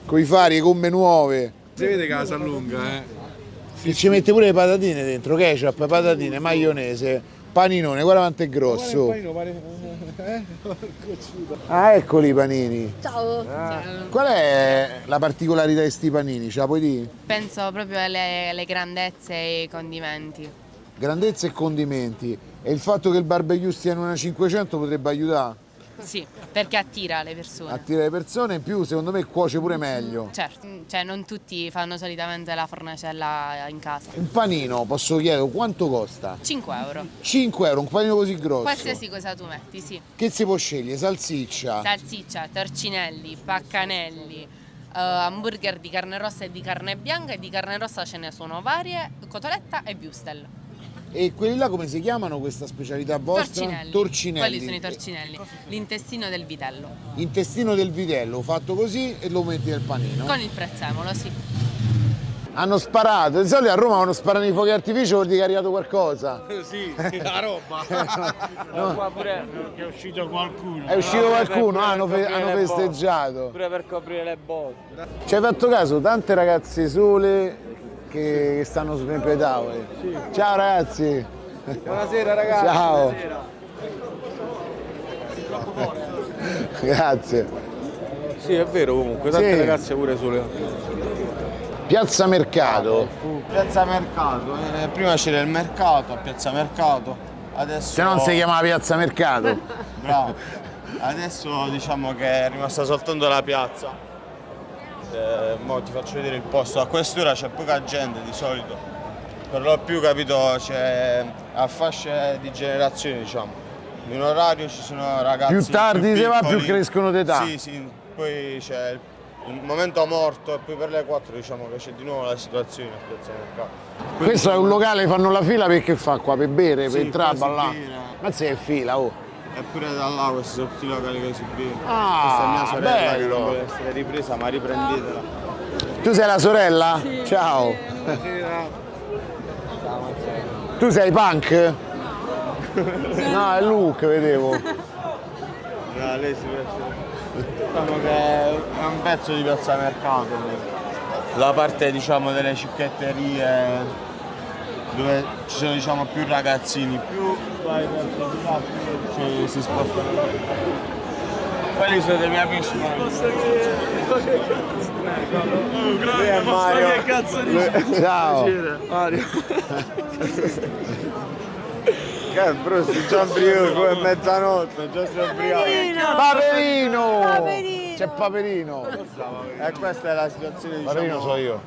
con i fari, le gomme nuove. Si vede che la sa lunga, E ci mette pure le patatine dentro, ketchup, patatine, maionese. Paninone, guarda quanto è grosso. Ah, eccoli i panini. Ciao. Qual è la particolarità di sti panini? Ce la puoi dire? Penso proprio alle grandezze e ai condimenti. Grandezze e condimenti. E il fatto che il barbecue stia in una 500 potrebbe aiutare? Sì, perché attira le persone. Attira le persone, in più secondo me cuoce pure meglio. Certo, cioè non tutti fanno solitamente la fornacella in casa. Un panino, posso chiedere, quanto costa? 5 euro. 5 euro, un panino così grosso? Qualsiasi cosa tu metti, sì. Che si può scegliere? Salsiccia? Salsiccia, torcinelli, paccanelli, hamburger di carne rossa e di carne bianca, e di carne rossa ce ne sono varie, cotoletta e würstel. E quelli là come si chiamano, questa specialità vostra? Torcinelli. Quelli sono i torcinelli, l'intestino del vitello. Intestino del vitello, fatto così e lo metti nel panino? Con il prezzemolo, sì. Hanno sparato, di solito a Roma quando sparano i fuochi d'artificio vuol dire che è arrivato qualcosa. Sì, la roba. No. Qua pure è uscito qualcuno. È uscito qualcuno, hanno festeggiato. Pure per coprire le botte. Ci hai fatto caso, tante ragazze sole che stanno su i tavoli. Sì. Ciao ragazzi. Buonasera ragazzi. Ciao. Buonasera. Grazie. Sì, è vero comunque, tante ragazze pure sole. Piazza Mercato. Piazza Mercato, prima c'era il mercato, a Piazza Mercato, adesso... Se non si chiamava Piazza Mercato. Bravo. Adesso diciamo che è rimasta soltanto la piazza. Mo ti faccio vedere il posto, a quest'ora c'è poca gente di solito, per lo più capito c'è a fasce di generazione diciamo, in orario ci sono ragazzi più tardi si va più crescono d'età. Sì, poi c'è il momento morto e poi per le 4 diciamo che c'è di nuovo la situazione a Piazza Mercato. Questo è un locale, fanno la fila perché fa qua? Per bere, per entrare, qua ballare? Ma sei fila, oh! Eppure da là questi sono tutti i locali che si bevono. Ah, questa è mia sorella bello. che non vuole essere ripresa, ma riprendetela. Tu sei la sorella? Sì. Ciao! Buonasera. Tu sei punk? No, è Luke, vedevo. No, lei si veste. Diciamo che è un pezzo di Piazza Mercato. La parte diciamo delle cicchetterie dove ci sono diciamo più ragazzini, più vai verso di là, più si spostano. Quelli sono dei miei amici. Lui è Mario. Che cazzo dici? Ciao. Mario. Che brutto, già ubriaco, è mezzanotte, già sei ubriaco. Paperino! C'è Paperino. E questa è la situazione di Paperino so io.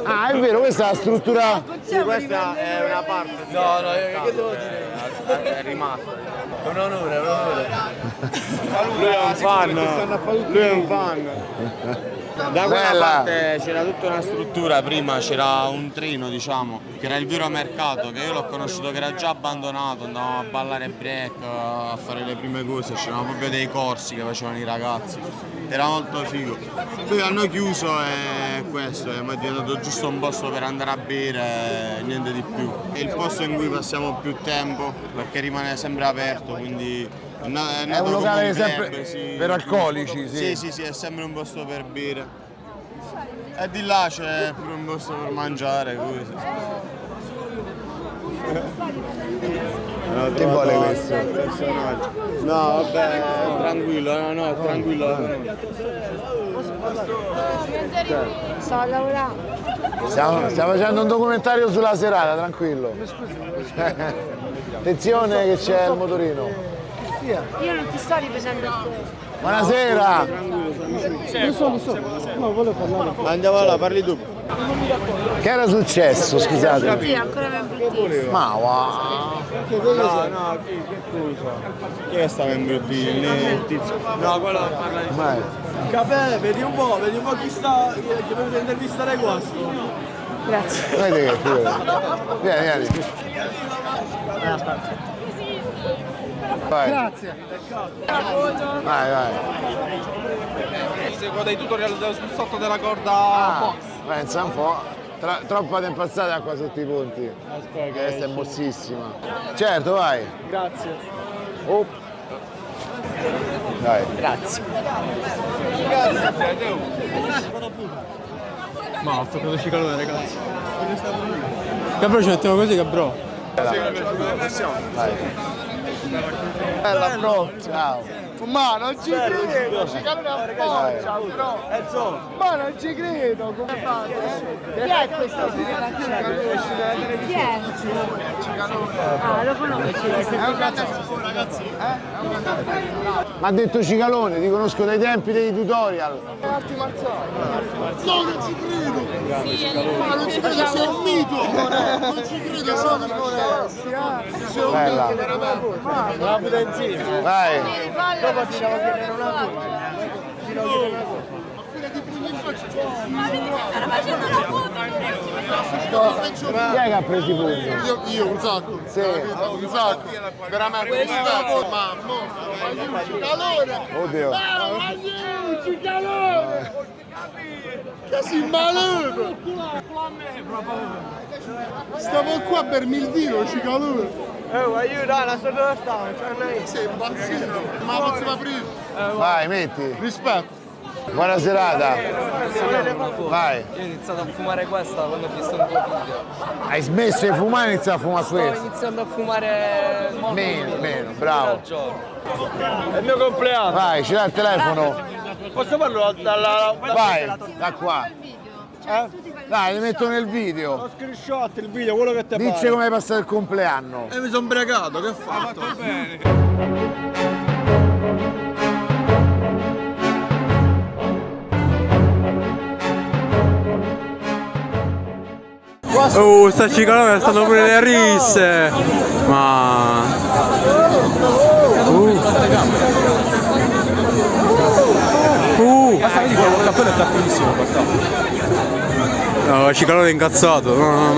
Ah, è vero, questa è la struttura. Sì, questa è una parte. No, che devo dire? È rimasta. È un onore, è un onore. Lui è un fan. Lui è un fan. Da quella parte c'era tutta una struttura, prima c'era un treno, diciamo, che era il vero mercato, che io l'ho conosciuto che era già abbandonato, andavamo a ballare break, a fare le prime cose, c'erano proprio dei corsi che facevano i ragazzi, era molto figo. Poi hanno chiuso e questo è diventato giusto un posto per andare a bere e niente di più. È il posto in cui passiamo più tempo perché rimane sempre aperto, quindi è un locale sempre per alcolici, sì. Sì, è sempre un posto per bere. E di là c'è pure un posto per mangiare, così. Che vuole questo? No, vabbè, tranquillo, no, tranquillo. Sto lavorando. Stiamo facendo un documentario sulla serata, tranquillo. Attenzione che c'è il motorino. Io non ti sto riprendendo a te. Buonasera! Lo so. No, volevo parlare. Andiamo là, parli tu. Che era successo, scusate? Sì, ancora ben bruttissimo. Ma wow! No, che cosa? Chi è stato in bruttino? Il tizio? No, quello parla di... Mai. Capè, vedi un po' chi sta... che dovete intervistare questo. Grazie. Vedi che vieni. Vai. Grazie. Vai. Seguo dei tutorial sul sotto della corda box. Pensa un po'. Troppa tempestata e acqua sotto i ponti. Questa è mossissima. Certo, vai. Grazie. Oh. Dai. Grazie. Ma ho fatto calore, ragazzi. Cabrò ci mettiamo così, cabrò. Vai. Bella bro, ciao. Ma non ci credo, Cicalone a Foggia, bro. Ma non ci credo, come fate? Chi è questo? Chi è? Ah, lo conosci. Ragazzi, Mi ha detto Cicalone, ti conosco dai tempi dei tutorial. arti marziali. No, non ci credo. Ma non ci credo, sei un mito. Non ci credo, sono Bella. la potenzina. Vai. Dopo ti devo chiedere una cosa. Chi è che ha preso i pugni? Io un sacco. Sì. Un sacco. Veramente un sacco. Mamma. Cicalone. Oddio. Cicalone. Che si malede. Stavo qua a bermi il vino, Cicalone. Aiuta, la sto dove stavo? Sei impazzito. Ma la possiamo aprire? Vai, metti. Rispetto. Buona serata. Vai. Io ho iniziato a fumare questa quando ho visto un tuo video. Hai smesso di fumare e inizi a fumare Sto questo? iniziando a fumare molto Meno, bravo. È il mio compleanno. Vai, ce l'hai il telefono? Posso farlo dalla... Vai, da qua. Dai, li metto nel video. Lo screenshot, il video, quello che ti pare. Dici come hai passato il compleanno. E mi sono bregato, che ho fatto? Ha fatto bene. Sta Cicalone, stanno pure le risse. Ma... Vedi quello il cappello è cattivissimo, No, Cicalone è incazzato. No.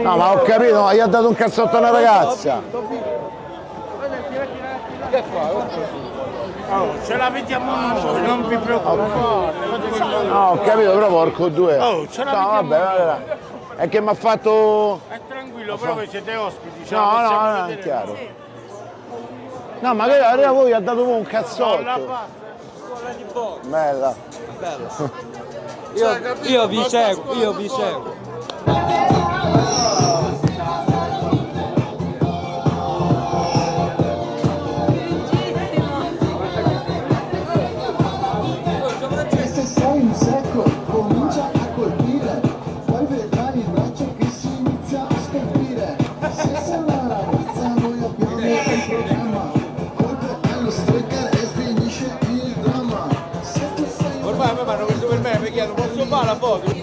No, ma ho capito, gli ha dato un cazzotto alla ragazza. Ce la vediamo noi, non vi preoccupate. No, ho capito, però porco due. ce la No, vabbè. È che mi ha fatto... È tranquillo, però voi siete ospiti. No, è chiaro. No, ma che arriva voi, gli ha dato un cazzotto. Scuola di box. Bella. Io vi seguo. Se sei un secco, comincia a colpire, poi vedrai il braccio che si inizia a scolpire. Se sei una ragazza noi abbiamo il programma, colpo allo striker e finisce il dramma. Se tu sei Ormai a me mi hanno preso per me, mi chiedo, posso fare la foto?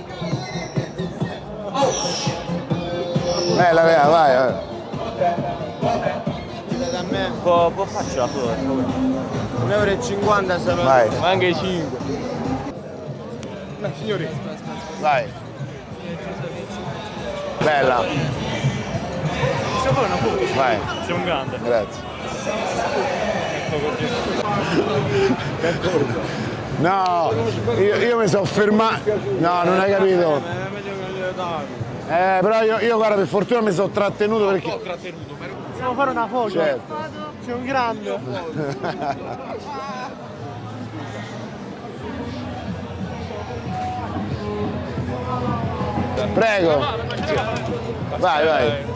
Bella, vai. Da me può faccio la foto, 1,50 €, Vai. ma anche 5. Signori, Vai. Bella. possiamo fare una foto? Vai. Sei un grande. Grazie. Ecco No, io mi sono fermato. No, non hai capito. Però io guarda, per fortuna mi sono trattenuto perché. Possiamo fare una foto? Certo. Sei un grande. Prego. Vai.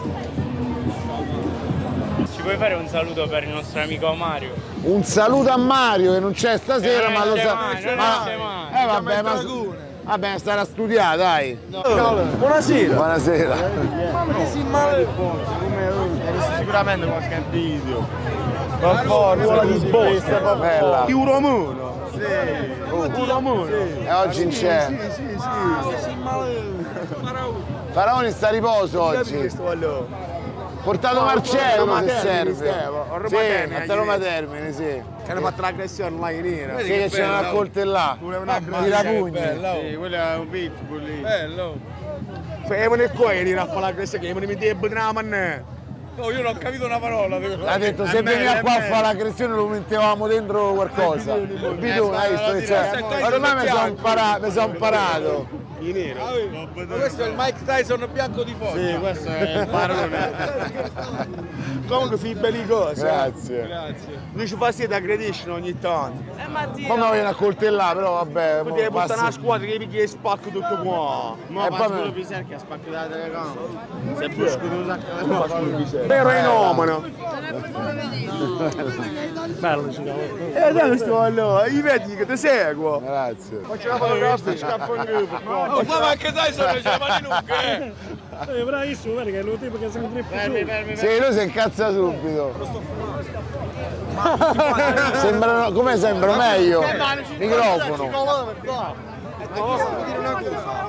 Ci puoi fare un saluto per il nostro amico Mario? Un saluto a Mario che non c'è stasera, ma lo sa. Vabbè, Vabbè, starà a studiare, dai. Buonasera. Buonasera. Sicuramente qualche video. Per forza, di sbosta, Bella. Di Uromuno. Sì. E oggi non c'è. Faraoni sta a riposo oggi. Portato Marcello se serve. Sì, a Roma Termine, sì. Che hanno fatto l'aggressione là in nera. Sì, che c'è una coltellata. Tira pugni. Sì, quello è un pitbull lì. Bello. Fermo il cuore che a fare l'aggressione, che mi debbo nella manna. No, io non ho capito una parola. Ha detto se veniva qua a fare l'aggressione lo mettevamo dentro qualcosa. Bidone, hai visto che c'è? Ormai mi sono imparato. In nero. Ma questo è il Mike Tyson bianco di Foggia. Sì, questo è il parone. Comunque fai belli cose. Grazie. Lui ci fa siete aggrediscono ogni tanto. Ma mi viene a coltellare, però vabbè. Tu devi portare una squadra che picchi e spacco tutto qua. Ma poi passa quello Piser che ha spaccato la telecamera. Se busco tu sacca. Vero fenomeno. Bello, ci Dai sto allora, io vedi che ti seguo. Grazie. Faccio la fotografia e scappo in gruppo. Oh, ma anche Tyson c'è le mani lunghe. Bravissimo, guarda che è lo tipo che siamo tre più. Sì, lui si incazza subito. Sembrano, come sembrano meglio? Microfono.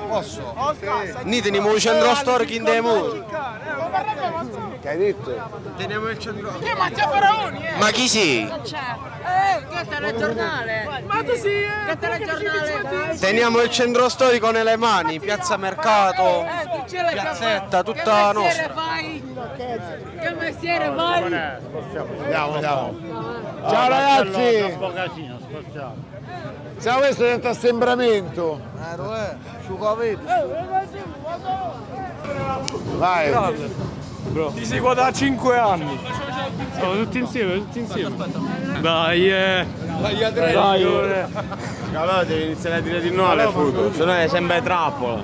Posso? Niteni mo centro storico in demo. Che hai detto? Teniamo il centro. Che mangia Faraoni, Ma chi sei? Che è telegiornale? Ma tu sì, che telegiornale? Teniamo il centro storico nelle mani, piazza Mercato, piazzetta, tutta nostra. Che mestiere fai? Andiamo. Ciao ragazzi! Ciao, questo diventa assembramento. Vai. Ti seguo da 5 anni. Siamo tutti insieme. Dai. Allora devi iniziare a dire di no alle foto, se no è sempre trappola.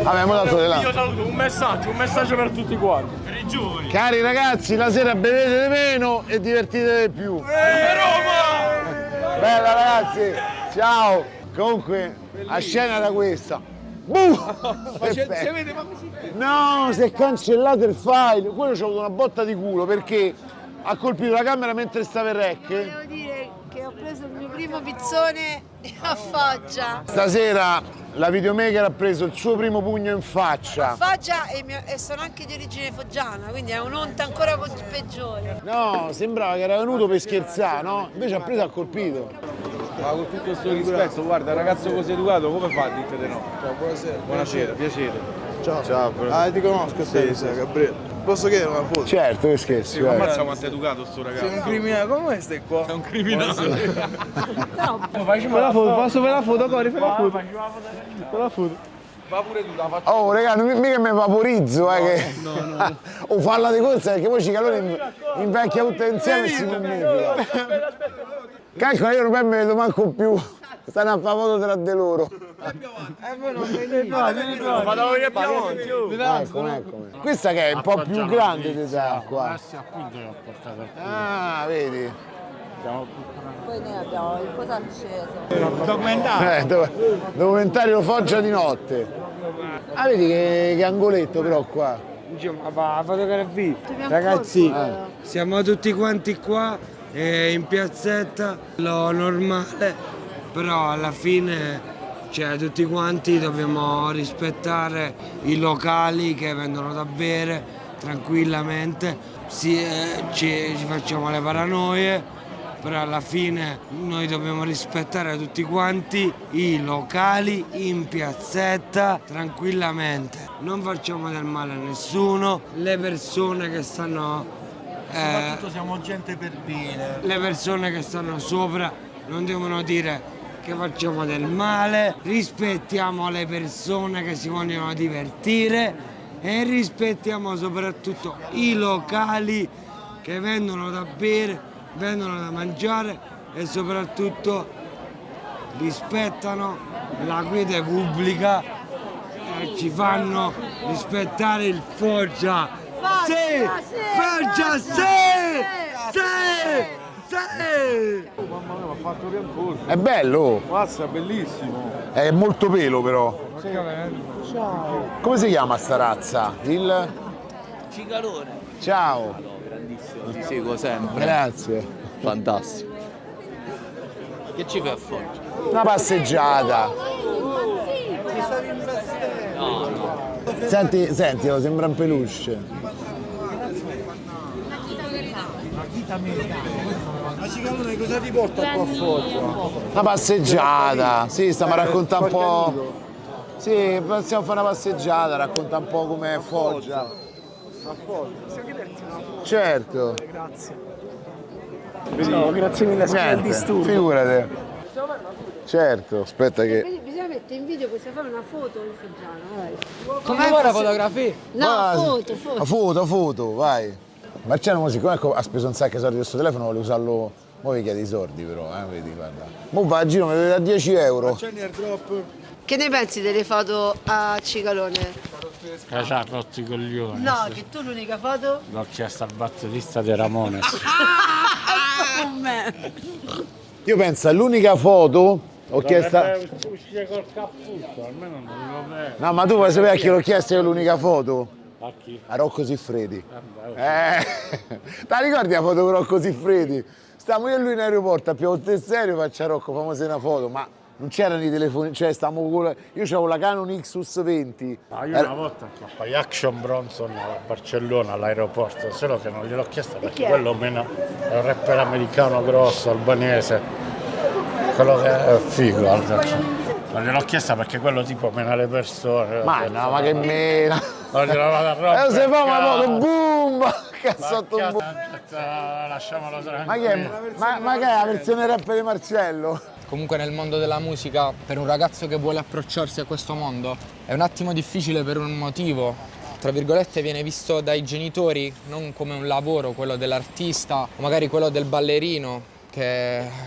Vabbè, mo dato di là. Io saluto un messaggio per tutti quanti. Per i giovani. Cari ragazzi, la sera bevete di meno e divertite di più. Bella ragazzi, ciao. Comunque, a scena da questa. No, si è cancellato il file. Quello ci ha avuto una botta di culo perché ha colpito la camera mentre stava in rec. Devo dire che ho preso il mio primo pizzone a Foggia. Stasera la videomaker ha preso il suo primo pugno in faccia. A Foggia e sono anche di origine foggiana, quindi è un'onta ancora peggiore. No, sembrava che era venuto per scherzare, no? Invece ha preso e ha colpito. Ma con tutto questo rispetto, guarda, ragazzo così educato, come fa a dirti no? Ciao, buonasera. Buonasera, piacere. Ciao. Ti conosco, sì, Gabriele. Posso chiedere una foto? Certo, che scherzi. Sì, ma ammazza quanto è educato sto ragazzo. Sei un criminale, come stai qua? È un criminale. Facciamo la foto, posso fare la foto, Cori? Fai la foto. Fai la foto. Va pure tu, la faccio. Oh, raga, mica mi vaporizzo, che... No. O falla di corsa perché poi ci calore invecchia tutte insieme e si mummifica. Calcola, io ormai mi vedo manco più. stanno a fare foto tra di loro. Eccomi. Questa che è un po' più grande di questa qua. Appunto che ho portato qui. Ah, vedi? Poi noi abbiamo il cosa acceso. Documentario Foggia di notte. Ah, vedi che angoletto però qua. Ma fotografia. Ragazzi, siamo tutti quanti qua in piazzetta, lo normale, però alla fine tutti quanti dobbiamo rispettare i locali che vendono da bere tranquillamente, ci facciamo le paranoie, però alla fine noi dobbiamo rispettare tutti quanti i locali in piazzetta tranquillamente, non facciamo del male a nessuno, le persone che stanno soprattutto siamo gente per bene. Le persone che stanno sopra non devono dire che facciamo del male, rispettiamo le persone che si vogliono divertire e rispettiamo soprattutto i locali che vendono da bere, vendono da mangiare e soprattutto rispettano la quiete pubblica e ci fanno rispettare il Foggia. Sì! Foggia, sì! Sì! Mamma mia, mi ha fatto piancone. È bello! Mazza, bellissimo. È molto pelo però. Ciao. Come si chiama sta razza? Il Cicalone. Ciao. Grandissimo, ti seguo sempre. Grazie. Fantastico. Che ci fai a Foggia? Una passeggiata. Ci stavi investendo? No. Sentilo, sembra un peluche. Ma Cicalone cosa ti porta qua a Foggia? Una passeggiata, sì, stiamo a raccontare un po'. Sì, possiamo fare una passeggiata, racconta un po' com'è Foggia. A Foggia. Certo. Grazie. No, grazie mille, niente, figurate. Certo, aspetta che. Bisogna mettere in video, possiamo fare una foto in foggiano, Come ora fotografie? No, Foto, vai. Marciano, siccome ha speso un sacco di soldi questo telefono, vuole usarlo. Mo' vi chiede i soldi però, vedi, guarda. Mo' va a giro, mi deve da 10 euro. Accendi airdrop. Che ne pensi delle foto a Cicalone? Che ci ha rotto i coglioni. No, che tu l'unica foto? L'ho chiesto al batterista di Ramones. Con me. Io penso all'unica foto ho chiesto. Uscire col cappotto, almeno non lo vedo. No, ma tu vuoi sapere a chi l'ho chiesto io l'unica foto? A chi? A Rocco Siffredi. Te la ricordi la foto con Rocco Siffredi? Stiamo io e lui in aeroporto, a Piemonte Serio, faccio a Rocco, famosa una foto, ma non c'erano i telefoni, cioè stavamo con io avevo la Canon Xus 20. Ma io una volta acchiappai Action Bronson a Barcellona all'aeroporto, solo che non gliel'ho chiesto perché quello meno è un rapper americano grosso, albanese, quello che è figo. Non gliel'ho chiesta perché quello tipo mena le persone. Ma no, ma che mena! Non gliela vado a rompere. Se fa una foto, boom! Cazzotto boom! Lasciamolo tranquillo. Ma che è la versione rap di Marcello? Comunque nel mondo della musica, per un ragazzo che vuole approcciarsi a questo mondo, è un attimo difficile per un motivo. Tra virgolette viene visto dai genitori non come un lavoro, quello dell'artista o magari quello del ballerino,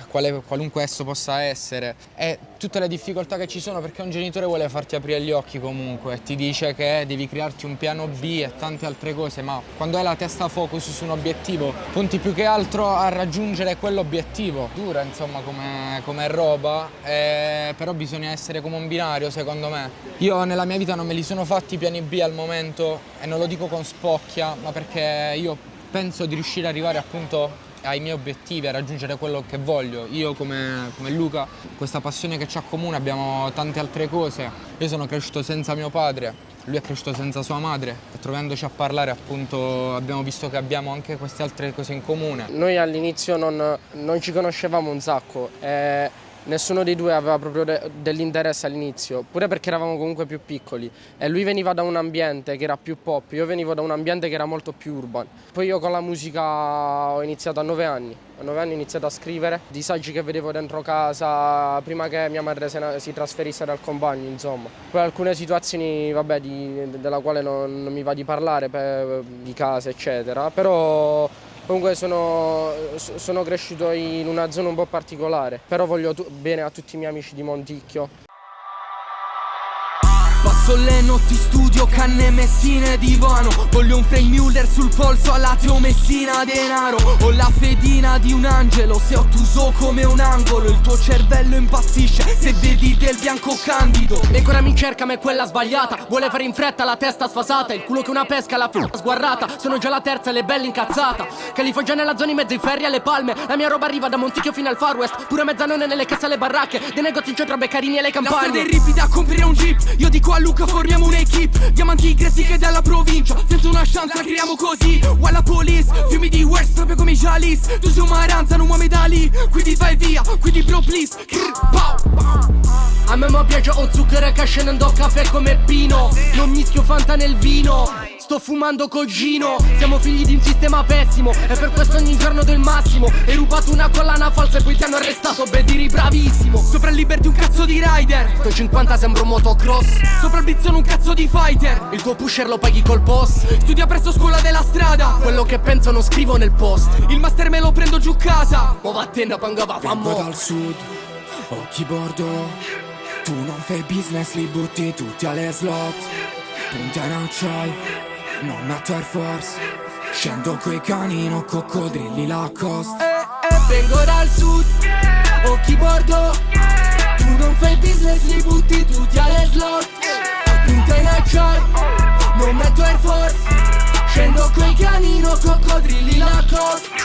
qualunque esso possa essere, e tutte le difficoltà che ci sono perché un genitore vuole farti aprire gli occhi comunque e ti dice che devi crearti un piano B e tante altre cose, ma quando hai la testa focus su un obiettivo punti più che altro a raggiungere quell'obiettivo. Dura insomma come roba, però bisogna essere come un binario secondo me. Io nella mia vita non me li sono fatti i piani B al momento e non lo dico con spocchia, ma perché io penso di riuscire ad arrivare appunto ai miei obiettivi, a raggiungere quello che voglio. Io come Luca, questa passione che ci accomuna, abbiamo tante altre cose. Io sono cresciuto senza mio padre, lui è cresciuto senza sua madre e trovandoci a parlare appunto abbiamo visto che abbiamo anche queste altre cose in comune. Noi all'inizio non ci conoscevamo un sacco e nessuno dei due aveva proprio dell'interesse all'inizio, pure perché eravamo comunque più piccoli e lui veniva da un ambiente che era più pop, io venivo da un ambiente che era molto più urban. Poi io con la musica ho iniziato a 9 anni. A 9 anni ho iniziato a scrivere disagi che vedevo dentro casa prima che mia madre si trasferisse dal compagno, insomma. Poi alcune situazioni, vabbè, della quale non mi va di parlare, di casa, eccetera, però Comunque sono cresciuto in una zona un po' particolare, però voglio bene a tutti i miei amici di Monticchio. Passo le notti studio, canne messine divano. Voglio un Frank Muller sul polso alla Teo Messina denaro. Ho la fedina di un angelo, se ottuso come un angolo. Il tuo cervello impazzisce se vedi del bianco candido. E ancora mi cerca ma è quella sbagliata. Vuole fare in fretta, la testa sfasata. Il culo che una pesca, la f***a sguarrata. Sono già la terza e le belle incazzata. Che li fa già nella zona in mezzo ai ferri alle palme. La mia roba arriva da Monticchio fino al Far West. Pure mezzanone nelle casse alle baracche. Dei negozi in centro a Beccarini e le campagne. La strada è ripida, comprare un jeep. Io dico a Luca formiamo un'equipe. Diamanti grezzi che dalla provincia. Senza una chance la creiamo così. Walla police, fiumi di West proprio come i Jalis. Tu sei un maranza, non muovi da lì. Quindi vai via, quindi bro please. A me mi piace o zucchero e cascenando caffè come Pino. Non mischio Fanta nel vino, sto fumando cogino. Siamo figli di un sistema pessimo e per questo ogni giorno del massimo. Hai rubato una collana falsa e poi ti hanno arrestato, beh diri bravissimo. Sopra il Liberty un cazzo di rider. Sto 50 sembro un motocross. Sopra il Blizzone un cazzo di fighter. Il tuo pusher lo paghi col post. Studia presso scuola della strada. Quello che penso non scrivo nel post. Il master me lo prendo giù casa. Mo vattene a pangava fammo. Vengo dal sud, occhi bordo. Tu non fai business, li butti tutti alle slot. Punta in acciai, non metto Air Force. Scendo coi cani, non coccodrilli Lacoste. Vengo dal sud, occhi bordo. Tu non fai business, li butti tutti alle slot. Punta in acciai, non metto Air Force. Scendo coi cani, non coccodrilli Lacoste.